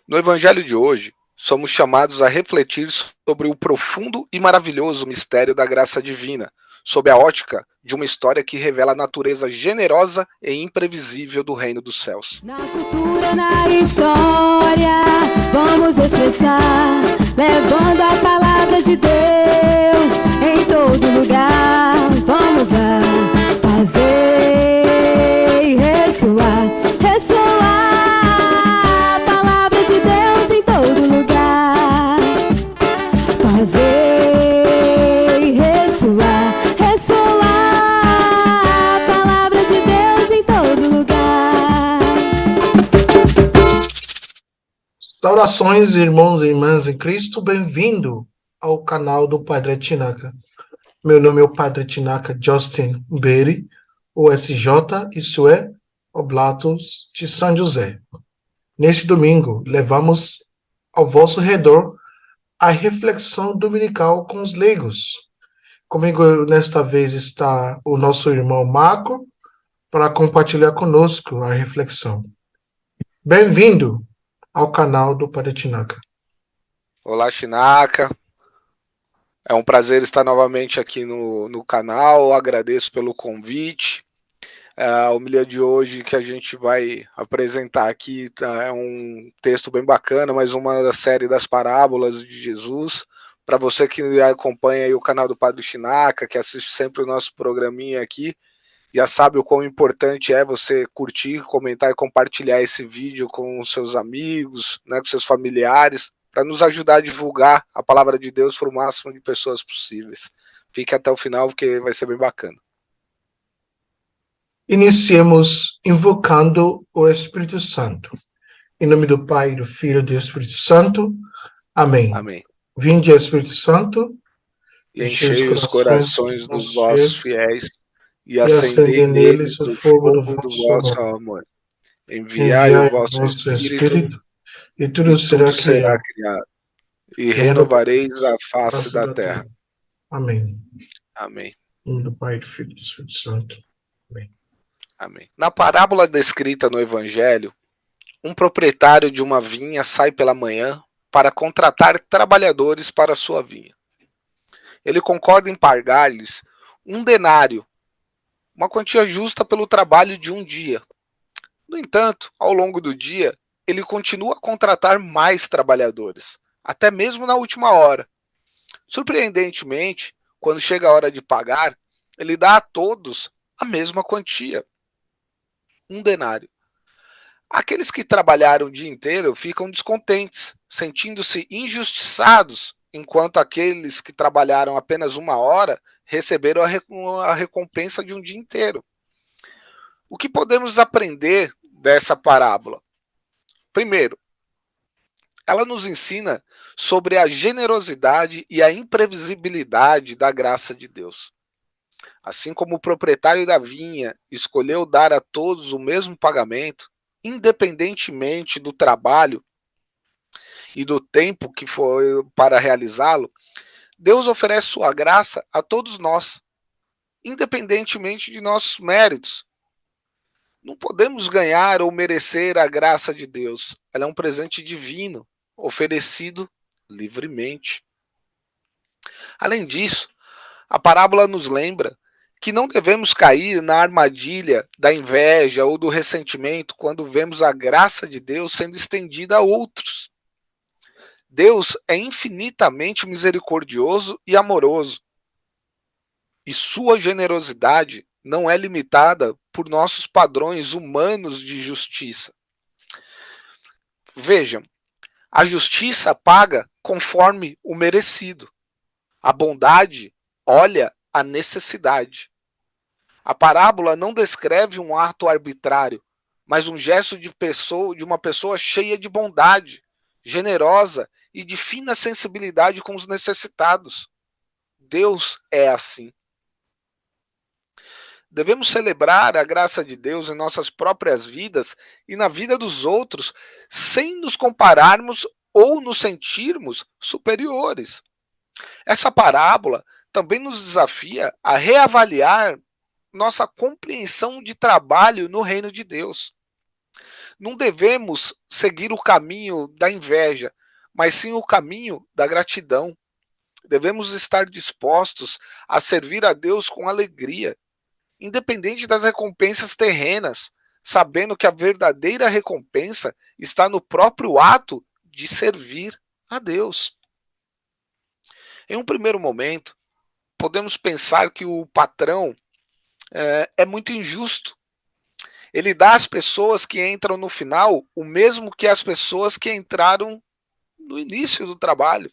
No Evangelho de hoje, somos chamados a refletir sobre o profundo e maravilhoso mistério da graça divina, sob a ótica de uma história que revela a natureza generosa e imprevisível do reino dos céus. Na cultura, na história, vamos expressar, levando a palavra de Deus em todo lugar. Vamos lá, fazer ressoar, ressoar a palavra de Deus em todo lugar. Fazer ressoar, ressoar a palavra de Deus em todo lugar. Saudações, irmãos e irmãs em Cristo, bem-vindo ao canal do Padre Tinaca. Meu nome é o Padre Tinaca Justin Mberi, o SJ, isso é, Oblatos de São José. Neste domingo, levamos ao vosso redor a reflexão dominical com os leigos. Comigo nesta vez está o nosso irmão Marco para compartilhar conosco a reflexão. Bem-vindo ao canal do Padre Tinaca. Olá, Chinaca. É um prazer estar novamente aqui no canal. Agradeço pelo convite. A homilia de hoje que a gente vai apresentar aqui é um texto bem bacana, mais uma da série das parábolas de Jesus. Para você que acompanha aí o canal do Padre Chinaca, que assiste sempre o nosso programinha aqui, já sabe o quão importante é você curtir, comentar e compartilhar esse vídeo com os seus amigos, né, com seus familiares, para nos ajudar a divulgar a palavra de Deus para o máximo de pessoas possíveis. Fique até o final, porque vai ser bem bacana. Iniciemos invocando o Espírito Santo. Em nome do Pai, do Filho e do Espírito Santo. Amém. Amém. Vinde, Espírito Santo, E enchei os corações dos vossos fiéis e acendei neles o fogo do vosso amor. Enviai o vosso Espírito e tudo será criado, e renovareis a face da terra. Amém. Amém. Em nome do Pai, do Filho e do Espírito Santo. Amém. Amém. Na parábola descrita no Evangelho, um proprietário de uma vinha sai pela manhã para contratar trabalhadores para a sua vinha. Ele concorda em pagar-lhes 1 denário, uma quantia justa pelo trabalho de um dia. No entanto, ao longo do dia, ele continua a contratar mais trabalhadores, até mesmo na última hora. Surpreendentemente, quando chega a hora de pagar, ele dá a todos a mesma quantia, 1 denário. Aqueles que trabalharam o dia inteiro ficam descontentes, sentindo-se injustiçados, enquanto aqueles que trabalharam apenas 1 hora receberam a recompensa de um dia inteiro. O que podemos aprender dessa parábola? Primeiro, ela nos ensina sobre a generosidade e a imprevisibilidade da graça de Deus. Assim como o proprietário da vinha escolheu dar a todos o mesmo pagamento, independentemente do trabalho e do tempo que foi para realizá-lo, Deus oferece sua graça a todos nós, independentemente de nossos méritos. Não podemos ganhar ou merecer a graça de Deus. Ela é um presente divino, oferecido livremente. Além disso, a parábola nos lembra que não devemos cair na armadilha da inveja ou do ressentimento quando vemos a graça de Deus sendo estendida a outros. Deus é infinitamente misericordioso e amoroso, e sua generosidade não é limitada por nossos padrões humanos de justiça. Vejam, a justiça paga conforme o merecido. A bondade olha a necessidade. A parábola não descreve um ato arbitrário, mas um gesto de uma pessoa cheia de bondade, generosa e de fina sensibilidade com os necessitados. Deus é assim. Devemos celebrar a graça de Deus em nossas próprias vidas e na vida dos outros, sem nos compararmos ou nos sentirmos superiores. Essa parábola também nos desafia a reavaliar nossa compreensão de trabalho no reino de Deus. Não devemos seguir o caminho da inveja, mas sim o caminho da gratidão. Devemos estar dispostos a servir a Deus com alegria, independente das recompensas terrenas, sabendo que a verdadeira recompensa está no próprio ato de servir a Deus. Em um primeiro momento, podemos pensar que o patrão é muito injusto. Ele dá às pessoas que entram no final o mesmo que as pessoas que entraram no início do trabalho.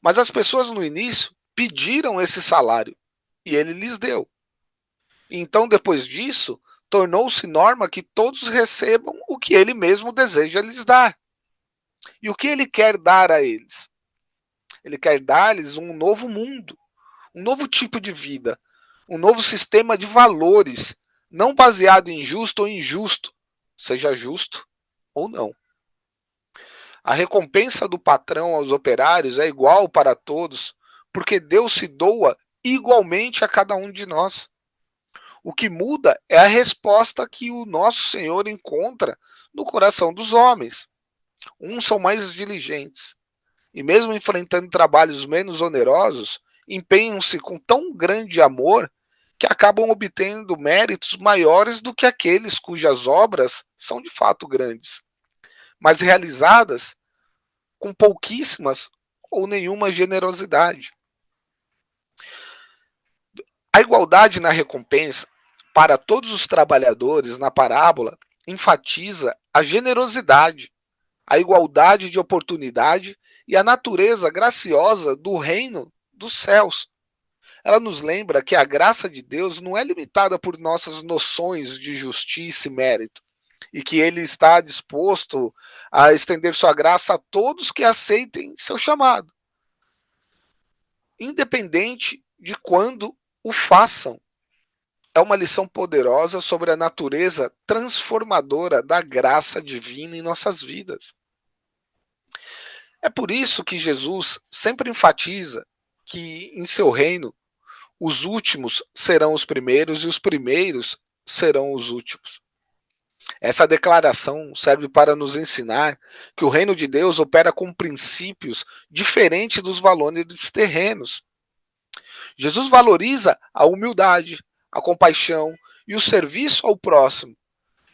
Mas as pessoas no início pediram esse salário e ele lhes deu. Então, depois disso, tornou-se norma que todos recebam o que ele mesmo deseja lhes dar. E o que ele quer dar a eles? Ele quer dar-lhes um novo mundo, um novo tipo de vida, um novo sistema de valores, não baseado em justo ou injusto, seja justo ou não. A recompensa do patrão aos operários é igual para todos, porque Deus se doa igualmente a cada um de nós. O que muda é a resposta que o nosso Senhor encontra no coração dos homens. Uns são mais diligentes, e mesmo enfrentando trabalhos menos onerosos, empenham-se com tão grande amor que acabam obtendo méritos maiores do que aqueles cujas obras são de fato grandes, mas realizadas com pouquíssimas ou nenhuma generosidade. A igualdade na recompensa para todos os trabalhadores na parábola enfatiza a generosidade, a igualdade de oportunidade e a natureza graciosa do reino dos céus. Ela nos lembra que a graça de Deus não é limitada por nossas noções de justiça e mérito, e que ele está disposto a estender sua graça a todos que aceitem seu chamado, independente de quando o façam. É uma lição poderosa sobre a natureza transformadora da graça divina em nossas vidas. É por isso que Jesus sempre enfatiza que em seu reino os últimos serão os primeiros e os primeiros serão os últimos. Essa declaração serve para nos ensinar que o reino de Deus opera com princípios diferentes dos valores terrenos. Jesus valoriza a humildade, a compaixão e o serviço ao próximo.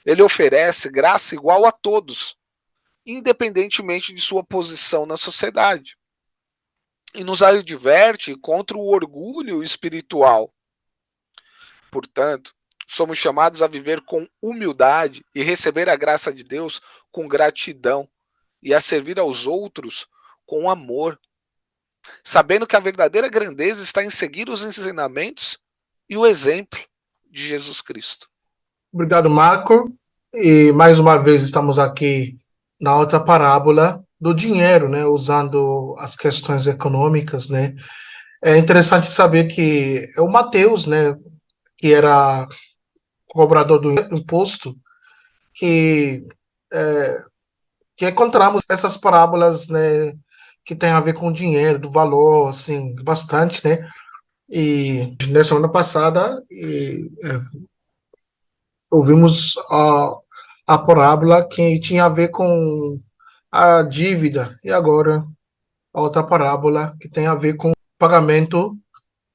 Ele oferece graça igual a todos, independentemente de sua posição na sociedade. E nos adverte contra o orgulho espiritual. Portanto, somos chamados a viver com humildade e receber a graça de Deus com gratidão e a servir aos outros com amor, sabendo que a verdadeira grandeza está em seguir os ensinamentos e o exemplo de Jesus Cristo. Obrigado, Marco. E mais uma vez estamos aqui na outra parábola do dinheiro, né, usando as questões econômicas, né. É interessante saber que é o Mateus, né, que era cobrador do imposto, que encontramos essas parábolas, né, que tem a ver com dinheiro, do valor, assim, bastante, né. E na semana passada ouvimos a parábola que tinha a ver com a dívida, e agora a outra parábola que tem a ver com o pagamento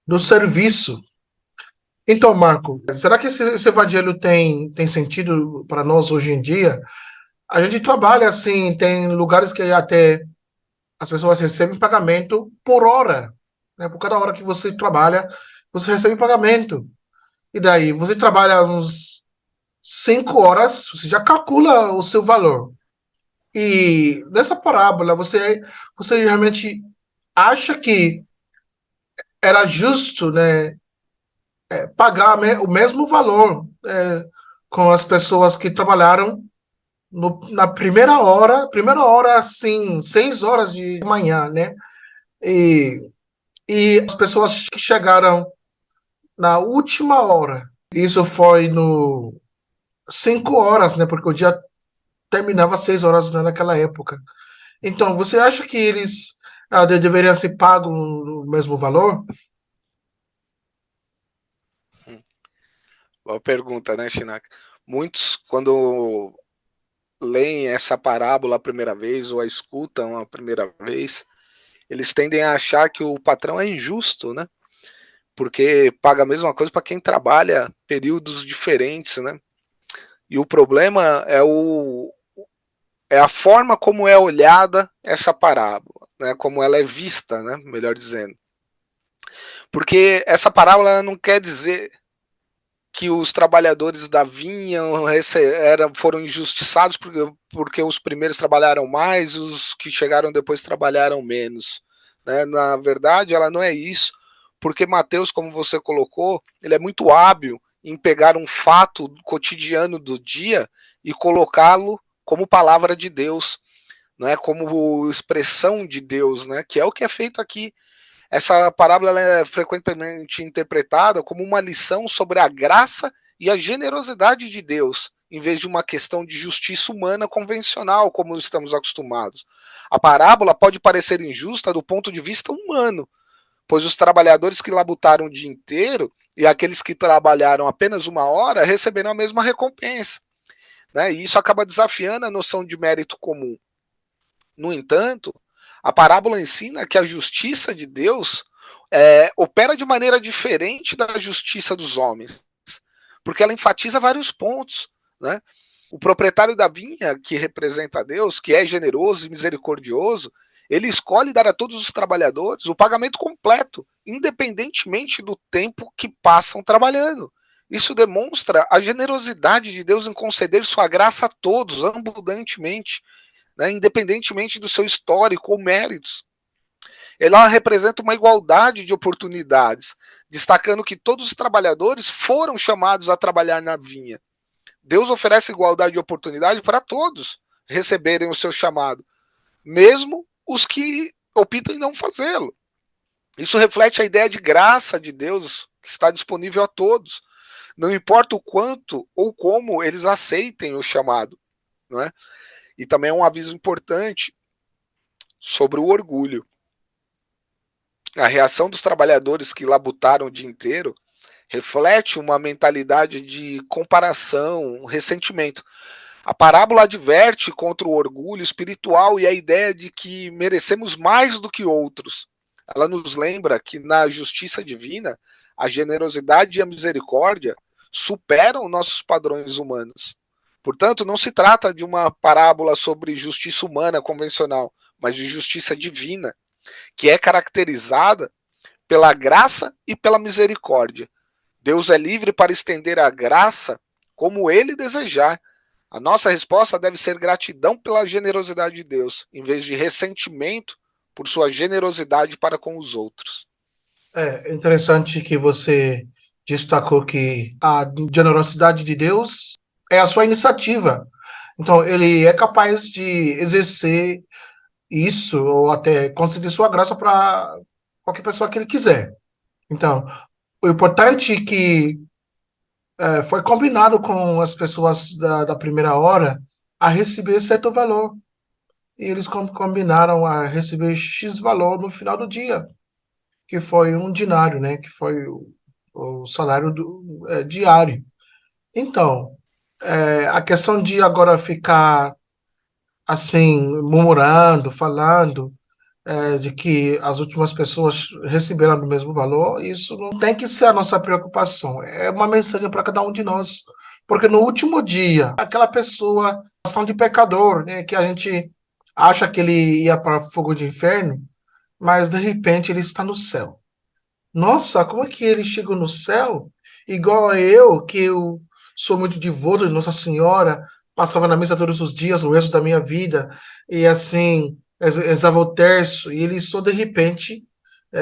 do serviço. Então, Marco, será que esse evangelho tem sentido para nós hoje em dia? A gente trabalha assim, tem lugares que até as pessoas recebem pagamento por hora, né? Por cada hora que você trabalha, você recebe pagamento. E daí, você trabalha uns 5 horas, você já calcula o seu valor. E nessa parábola, você realmente acha que era justo, né, pagar o mesmo valor com as pessoas que trabalharam na primeira hora, assim, 6 horas de manhã, né? E as pessoas que chegaram na última hora. Isso foi no 5 horas, né? Porque o dia terminava às 6 horas, né, naquela época. Então, você acha que eles deveriam ser pagos o mesmo valor? Boa pergunta, né, Chinaka? Muitos, quando leem essa parábola a primeira vez ou a escutam a primeira vez, eles tendem a achar que o patrão é injusto, né? Porque paga a mesma coisa para quem trabalha períodos diferentes, né? E o problema é a forma como é olhada essa parábola, né? Como ela é vista, né? Melhor dizendo. Porque essa parábola não quer dizer que os trabalhadores da vinha foram injustiçados porque os primeiros trabalharam mais, os que chegaram depois trabalharam menos. Né? Na verdade, ela não é isso, porque Mateus, como você colocou, ele é muito hábil em pegar um fato cotidiano do dia e colocá-lo como palavra de Deus, né? Como expressão de Deus, né? Que é o que é feito aqui. Essa parábola é frequentemente interpretada como uma lição sobre a graça e a generosidade de Deus, em vez de uma questão de justiça humana convencional, como estamos acostumados. A parábola pode parecer injusta do ponto de vista humano, pois os trabalhadores que labutaram o dia inteiro e aqueles que trabalharam apenas uma hora receberam a mesma recompensa. Né? E isso acaba desafiando a noção de mérito comum. No entanto, a parábola ensina que a justiça de Deus opera de maneira diferente da justiça dos homens, porque ela enfatiza vários pontos. Né? O proprietário da vinha, que representa Deus, que é generoso e misericordioso, ele escolhe dar a todos os trabalhadores o pagamento completo, independentemente do tempo que passam trabalhando. Isso demonstra a generosidade de Deus em conceder sua graça a todos, abundantemente, né, independentemente do seu histórico ou méritos. Ela representa uma igualdade de oportunidades, destacando que todos os trabalhadores foram chamados a trabalhar na vinha. Deus oferece igualdade de oportunidade para todos receberem o seu chamado, mesmo os que optam em não fazê-lo. Isso reflete a ideia de graça de Deus que está disponível a todos, não importa o quanto ou como eles aceitem o chamado. Não é? E também é um aviso importante sobre o orgulho. A reação dos trabalhadores que labutaram o dia inteiro reflete uma mentalidade de comparação, ressentimento. A parábola adverte contra o orgulho espiritual e a ideia de que merecemos mais do que outros. Ela nos lembra que na justiça divina, a generosidade e a misericórdia superam nossos padrões humanos. Portanto, não se trata de uma parábola sobre justiça humana convencional, mas de justiça divina, que é caracterizada pela graça e pela misericórdia. Deus é livre para estender a graça como ele desejar. A nossa resposta deve ser gratidão pela generosidade de Deus, em vez de ressentimento por sua generosidade para com os outros. É interessante que você destacou que a generosidade de Deus é a sua iniciativa. Então, ele é capaz de exercer isso ou até conceder sua graça para qualquer pessoa que ele quiser. Então, o importante é que foi combinado com as pessoas da primeira hora a receber certo valor. E eles combinaram a receber X valor no final do dia, que foi um dinário, né? Que foi o salário diário. Então, a questão de agora ficar assim, murmurando, falando, de que as últimas pessoas receberam o mesmo valor, isso não tem que ser a nossa preocupação. É uma mensagem para cada um de nós. Porque no último dia, aquela pessoa, ação de pecador, né, que a gente acha que ele ia para fogo de inferno, mas de repente ele está no céu. Nossa, como é que ele chegou no céu? Igual a eu, que eu sou muito devoto de Nossa Senhora, passava na missa todos os dias, o resto da minha vida, e assim, rezava o terço, e ele só de repente,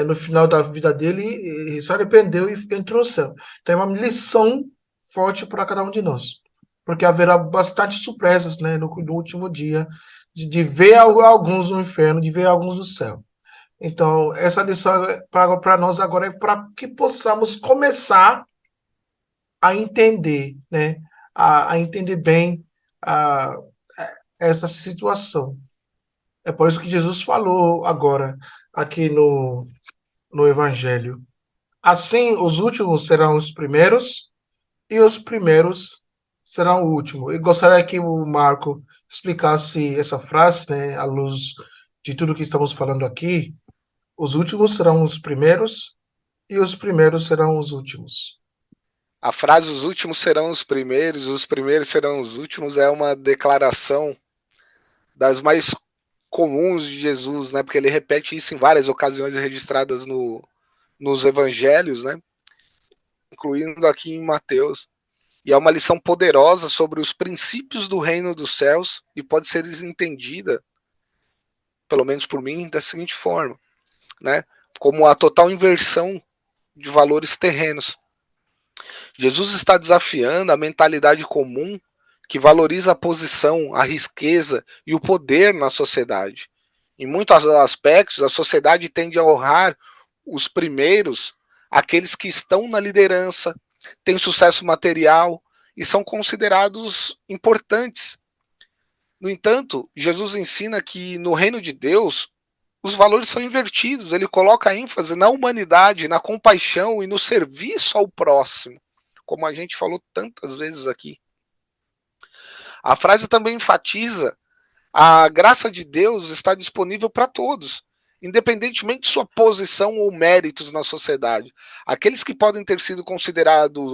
no final da vida dele, se arrependeu e entrou no céu. Então é uma lição forte para cada um de nós, porque haverá bastante surpresas, né, no último dia, de ver alguns no inferno, de ver alguns no céu. Então, essa lição para nós agora é para que possamos começar a entender, né? A entender bem a, essa situação. É por isso que Jesus falou agora, aqui no Evangelho. Assim, os últimos serão os primeiros, e os primeiros será o último. Eu gostaria que o Marco explicasse essa frase, né, à luz de tudo que estamos falando aqui. Os últimos serão os primeiros e os primeiros serão os últimos. A frase os últimos serão os primeiros serão os últimos é uma declaração das mais comuns de Jesus, né? Porque ele repete isso em várias ocasiões registradas nos evangelhos, né? Incluindo aqui em Mateus. E é uma lição poderosa sobre os princípios do reino dos céus e pode ser entendida, pelo menos por mim, da seguinte forma, né? Como a total inversão de valores terrenos. Jesus está desafiando a mentalidade comum que valoriza a posição, a riqueza e o poder na sociedade. Em muitos aspectos, a sociedade tende a honrar os primeiros, aqueles que estão na liderança, têm sucesso material e são considerados importantes. No entanto, Jesus ensina que no reino de Deus, os valores são invertidos. Ele coloca ênfase na humanidade, na compaixão e no serviço ao próximo, como a gente falou tantas vezes aqui. A frase também enfatiza a graça de Deus está disponível para todos, independentemente de sua posição ou méritos na sociedade. Aqueles que podem ter sido considerados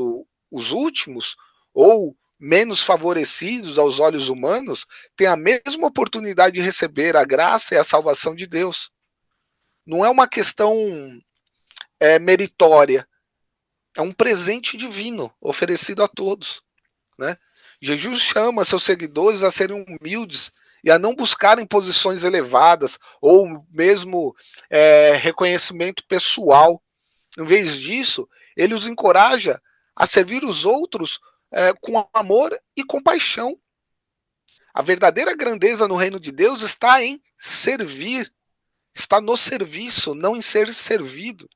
os últimos ou menos favorecidos aos olhos humanos têm a mesma oportunidade de receber a graça e a salvação de Deus. Não é uma questão meritória, é um presente divino oferecido a todos, né? Jesus chama seus seguidores a serem humildes e a não buscarem posições elevadas ou mesmo reconhecimento pessoal. Em vez disso, ele os encoraja a servir os outros com amor e compaixão. A verdadeira grandeza no reino de Deus está em servir, está no serviço, não em ser servido.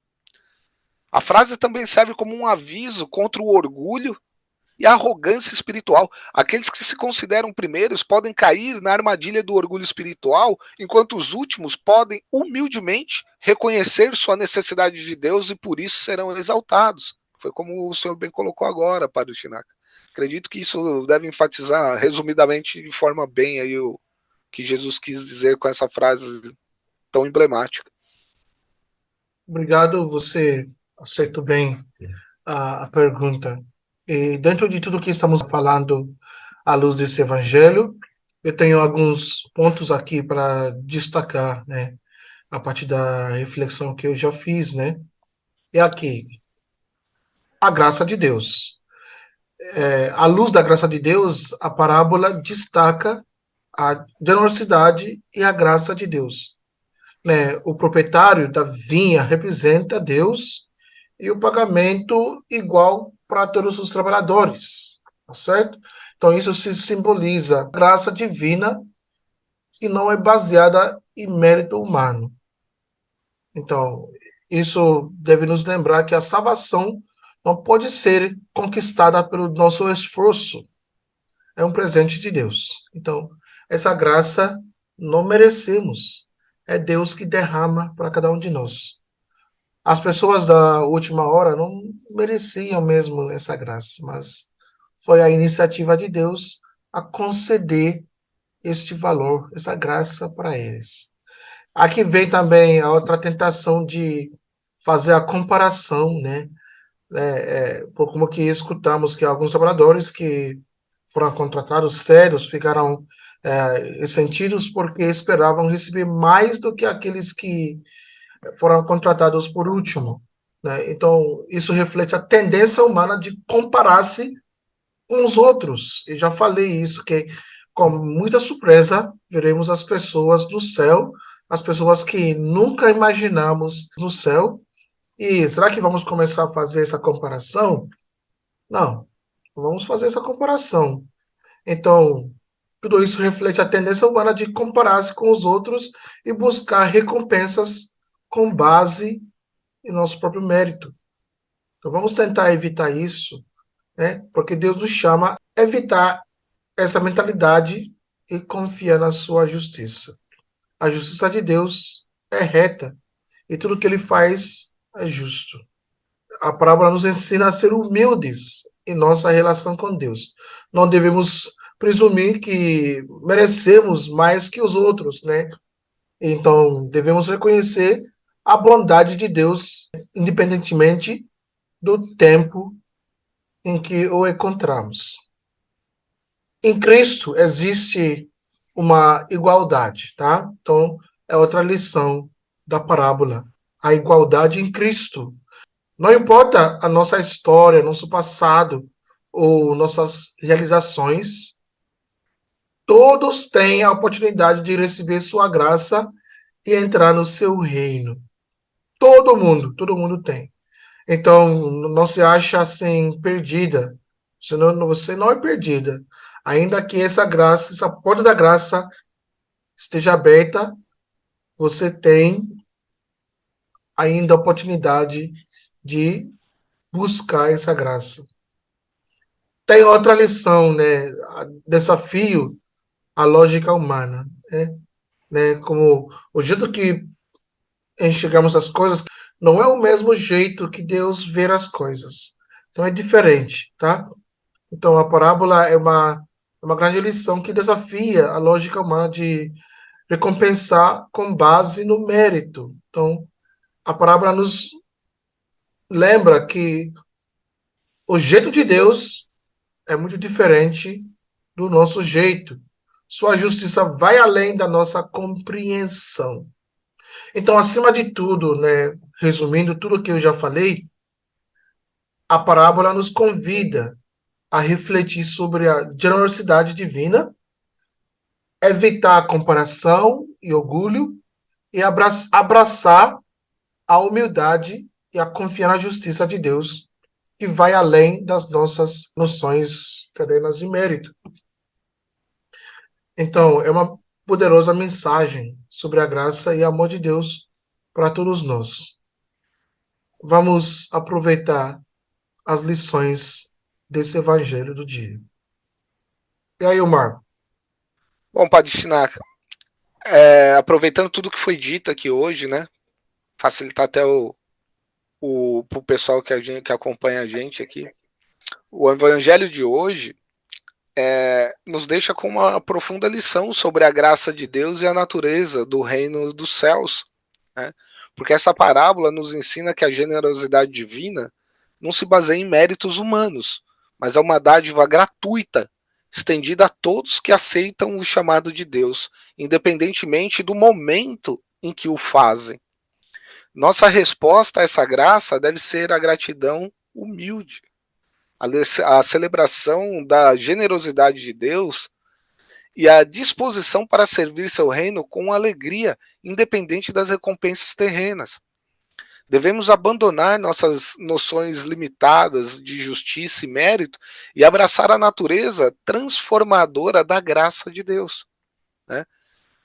A frase também serve como um aviso contra o orgulho e a arrogância espiritual. Aqueles que se consideram primeiros podem cair na armadilha do orgulho espiritual, enquanto os últimos podem humildemente reconhecer sua necessidade de Deus e por isso serão exaltados. Foi como o senhor bem colocou agora, Padre Chinaka. Acredito que isso deve enfatizar, resumidamente, de forma bem aí o que Jesus quis dizer com essa frase tão emblemática. Obrigado, você acertou bem a pergunta. E dentro de tudo que estamos falando à luz desse evangelho, eu tenho alguns pontos aqui para destacar, né, a partir da reflexão que eu já fiz, né? E aqui, a graça de Deus. À luz da graça de Deus, a parábola destaca a generosidade e a graça de Deus, né? O proprietário da vinha representa Deus e o pagamento igual para todos os trabalhadores, tá certo? Então isso se simboliza a graça divina e não é baseada em mérito humano. Então, isso deve nos lembrar que a salvação não pode ser conquistada pelo nosso esforço. É um presente de Deus. Então, essa graça não merecemos. É Deus que derrama para cada um de nós. As pessoas da última hora não mereciam mesmo essa graça, mas foi a iniciativa de Deus a conceder este valor, essa graça para eles. Aqui vem também a outra tentação de fazer a comparação, né? Por como que escutamos que alguns trabalhadores que foram contratados sérios ficaram ressentidos porque esperavam receber mais do que aqueles que foram contratados por último, né? Então, isso reflete a tendência humana de comparar-se com os outros. Eu já falei isso, que com muita surpresa veremos as pessoas do céu, as pessoas que nunca imaginamos no céu. E será que vamos começar a fazer essa comparação? Não, não vamos fazer essa comparação. Então, tudo isso reflete a tendência humana de comparar-se com os outros e buscar recompensas com base em nosso próprio mérito. Então, vamos tentar evitar isso, né? Porque Deus nos chama a evitar essa mentalidade e confiar na sua justiça. A justiça de Deus é reta e tudo que ele faz é justo. A parábola nos ensina a ser humildes em nossa relação com Deus. Não devemos presumir que merecemos mais que os outros, né? Então, devemos reconhecer a bondade de Deus, independentemente do tempo em que o encontramos. Em Cristo existe uma igualdade, tá? Então, é outra lição da parábola. A igualdade em Cristo. Não importa a nossa história, nosso passado ou nossas realizações, todos têm a oportunidade de receber sua graça e entrar no seu reino. Todo mundo tem. Então, não se acha assim perdida. Você não é perdida. Ainda que essa graça, essa porta da graça esteja aberta, você tem ainda a oportunidade de buscar essa graça. Tem outra lição, né? Desafio à lógica humana, né? Como o jeito que enxergamos as coisas não é o mesmo jeito que Deus vê as coisas. Então é diferente, tá? Então a parábola é uma grande lição que desafia a lógica humana de recompensar com base no mérito. Então a parábola nos lembra que o jeito de Deus é muito diferente do nosso jeito. Sua justiça vai além da nossa compreensão. Então, acima de tudo, né, resumindo tudo que eu já falei, a parábola nos convida a refletir sobre a generosidade divina, evitar a comparação e orgulho e abraçar a humildade e a confiar na justiça de Deus, que vai além das nossas noções terrenas de mérito. Então, é uma poderosa mensagem sobre a graça e amor de Deus para todos nós. Vamos aproveitar as lições desse evangelho do dia. E aí, Omar? Bom, Padre Chinaca, aproveitando tudo que foi dito aqui hoje, né? Facilitar até pro pessoal que acompanha a gente aqui. O evangelho de hoje nos deixa com uma profunda lição sobre a graça de Deus e a natureza do reino dos céus, né? Porque essa parábola nos ensina que a generosidade divina não se baseia em méritos humanos, mas é uma dádiva gratuita, estendida a todos que aceitam o chamado de Deus, independentemente do momento em que o fazem. Nossa resposta a essa graça deve ser a gratidão humilde, a celebração da generosidade de Deus e a disposição para servir seu reino com alegria, independente das recompensas terrenas. Devemos abandonar nossas noções limitadas de justiça e mérito e abraçar a natureza transformadora da graça de Deus, né?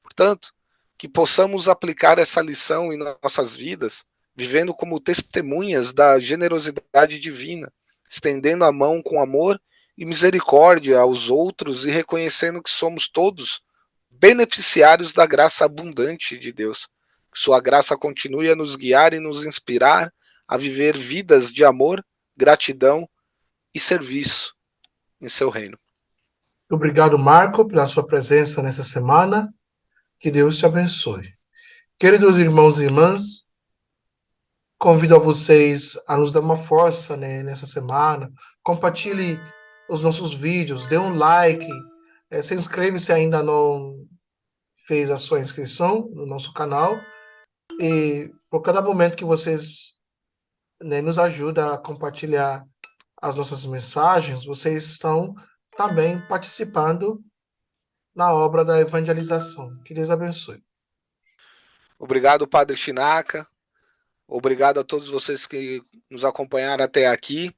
Portanto, que possamos aplicar essa lição em nossas vidas, vivendo como testemunhas da generosidade divina, estendendo a mão com amor e misericórdia aos outros e reconhecendo que somos todos beneficiários da graça abundante de Deus. Que sua graça continue a nos guiar e nos inspirar a viver vidas de amor, gratidão e serviço em seu reino. Obrigado, Marco, pela sua presença nessa semana. Que Deus te abençoe. Queridos irmãos e irmãs, convido a vocês a nos dar uma força, né, nessa semana. Compartilhe os nossos vídeos, dê um like, se inscreve se ainda não fez a sua inscrição no nosso canal. E por cada momento que vocês, né, nos ajudam a compartilhar as nossas mensagens, vocês estão também participando na obra da evangelização. Que Deus abençoe. Obrigado, Padre Chinaca. Obrigado a todos vocês que nos acompanharam até aqui,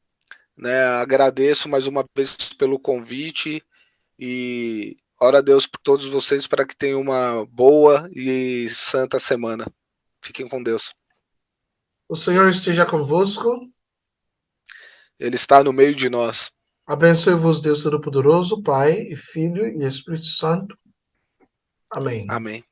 né? Agradeço mais uma vez pelo convite e oro a Deus por todos vocês para que tenham uma boa e santa semana. Fiquem com Deus. O Senhor esteja convosco. Ele está no meio de nós. Abençoe-vos, Deus Todo-Poderoso, Pai e Filho e Espírito Santo. Amém. Amém.